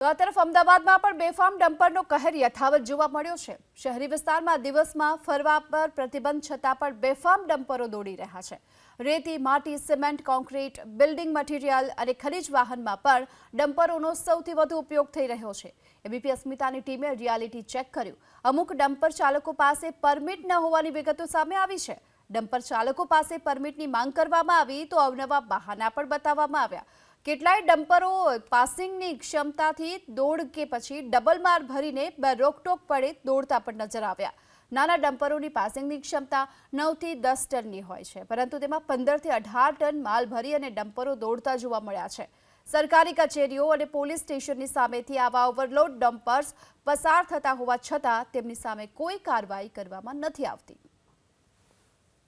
તો આ તરફ અમદાવાદમાં પણ બેફામ ડમ્પરનો કહેર યથાવત જોવા મળ્યો છે। શહેરી વિસ્તારમાં દિવસમાં ફરવા પર પ્રતિબંધ છતાં પણ બેફામ ડમ્પરો દોડી રહ્યા છે। રેતી, માટી, સિમેન્ટ, કોન્ક્રીટ, બિલ્ડિંગ મટીરિયલ અને ખનીજ વાહનમાં પણ ડમ્પરોનો સૌથી વધુ ઉપયોગ થઈ રહ્યો છે। એબીપી અસ્મિતાની ટીમે રિયાલિટી ચેક કર્યું। અમુક ડમ્પર ચાલકો પાસે પરમિટ ન હોવાની વિગતો સામે આવી છે। ડમ્પર ચાલકો પાસે પરમિટની માંગ કરવામાં આવી તો અવનવા બહાના પણ બતાવવામાં આવ્યા। કેટલાય ડમ્પરો પાસિંગની ક્ષમતાથી દોડ કે પછી ડબલ માર ભરીને રોકટોક પડે દોડતા પણ નજર આવ્યા। નાના ડમ્પરોની પાસિંગની ક્ષમતા 9 થી 10 ટનની હોય છે, પરંતુ તેમાં 15 થી 18 ટન માલ ભરી અને ડમ્પરો દોડતા જોવા મળ્યા છે। સરકારી કચેરીઓ અને પોલીસ સ્ટેશનની સામેથી આવા ઓવરલોડ ડમ્પર્સ પસાર થતા હોવા છતાં તેમની સામે કોઈ કાર્યવાહી કરવામાં નથી આવતી।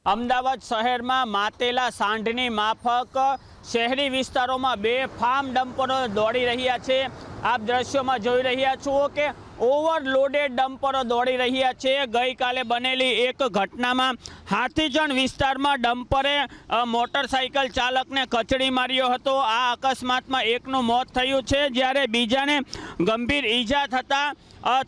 અમદાવાદ શહેરમાં માતેલા સાંઢની માફક શહેરી વિસ્તારોમાં બેફામ ડમ્પરો દોડી રહ્યા છે। આપ દ્રશ્યોમાં જોઈ રહ્યા છો કે ઓવરલોડેડ ડમ્પરો દોડી રહ્યા છે। ગઈકાલે બનેલી એક ઘટનામાં હાથીજણ વિસ્તારમાં ડમ્પરે મોટરસાઇકલ ચાલકને કચડી માર્યો હતો। આ અકસ્માતમાં એકનું મોત થયું છે, જ્યારે બીજાને ગંભીર ઈજા થતાં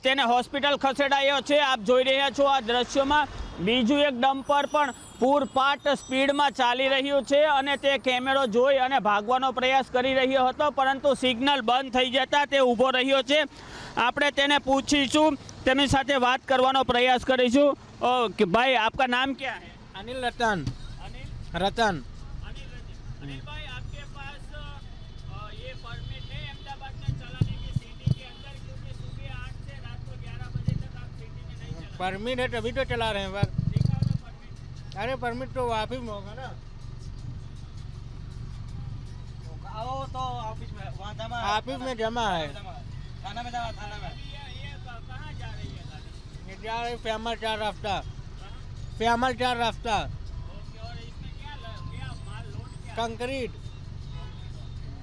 તેને હોસ્પિટલ ખસેડાયો છે। આપ જોઈ રહ્યા છો આ દ્રશ્યોમાં બીજું એક ડમ્પર પણ પૂરપાટ સ્પીડમાં ચાલી રહ્યું છે અને તે કેમેરો જોઈ અને ભાગવાનો પ્રયાસ કરી રહ્યો હતો, પરંતુ સિગ્નલ બંધ થઈ જતા તે ઊભો રહ્યો છે। આપણે તેને પૂછીશું, તેની સાથે વાત કરવાનો પ્રયાસ કરીશું કે ભાઈ આપકા નામ क्या है? अनिल रतन। अनिल रतन। अनिल भाई, आपके पास ये परमिट है अहमदाबाद में चलाने की सिटी के अंदर, क्योंकि सुबह 8 से रात को 11 बजे तक आप सिटी में नहीं चला। परमिट है तभी तो चला रहे हैं बस। दिखाओ तो परमिट। अरे परमिट तो ऑफिस में होगा ना। आओ तो ऑफिस में वहाँ जमा है। ऑफिस में जमा है। थाना में जमा, थाना में। ये कहाँ जा रही है गाड़ी? ये जा रहे फैमल 4 रास्ता। फैमल 4 रास्ता। ओके, और इसमें क्या माल लोड क्या कंक्रीट।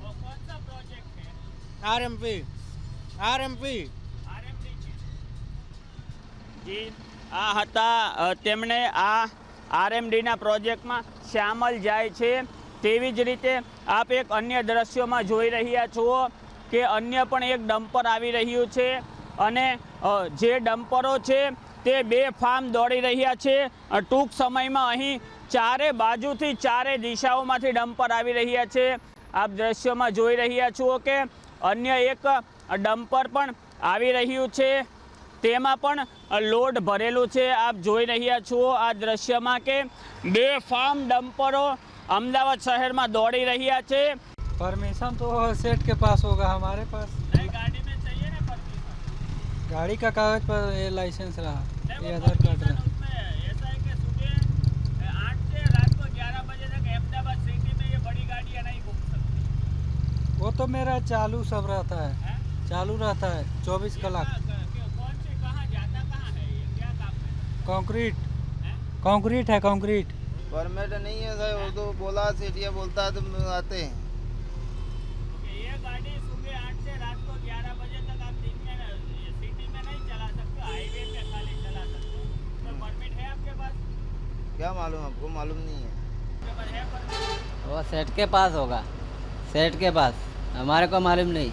और कौन सा प्रोजेक्ट है? आरएमपी। आरएमपी। आरएमडी જી આ હતા તેમણે આ આરએમડીના પ્રોજેક્ટમાં શામેલ જાય છે। તેવી જ રીતે આપ એક અન્ય દ્રશ્યોમાં જોઈ રહ્યા છો કે અન્ય પણ એક ડમ્પર આવી રહ્યું છે અને જે ડમ્પરો છે તે બેફામ દોડી રહ્યા છે। ટૂંક સમયમાં અહીં ચારે બાજુથી ચારે દિશાઓમાંથી ડમ્પર આવી રહ્યા છે। આપ દ્રશ્યોમાં જોઈ રહ્યા છો કે અન્ય એક ડમ્પર પણ આવી રહ્યું છે, તેમાં પણ લોડ ભરેલું છે। આપ જોઈ રહ્યા છો આ દ્રશ્યમાં કે બેફામ ડમ્પરો અમદાવાદ શહેરમાં દોડી રહ્યા છે। परमिशन तो सेठ के पास होगा, हमारे पास गाड़ी में चाहिए ना परमिशन? गाड़ी का कागज पर ये लाइसेंस रहा, ये आधार कार्ड रहा। उसमें ऐसा है कि सुबह 8 से रात को 11 बजे तक अहमदाबाद सिटी में ये बड़ी गाड़ियाँ नहीं घूम सकती। वो तो मेरा चालू सब रहता है, चालू रहता है 24 कलाक। कौन से कहाँ जाता कहाँ है ये, क्या काम है? कंक्रीट, कंक्रीट है कंक्रीट। परमिट नहीं है सर, वो तो बोला सेठिया बोलता है तो आते हैं। ये गाड़ी सुबह 8 से रात को 11 बजे तक आप दिन में सिटी में नहीं चला सकते, हाईवे पे खाली चला सकते हो। तो परमिट है आपके पास? क्या मालूम, आपको मालूम नहीं है। आपके पास है परमिट? वो सेठ के पास होगा, सेठ के पास, हमारे को मालूम नहीं।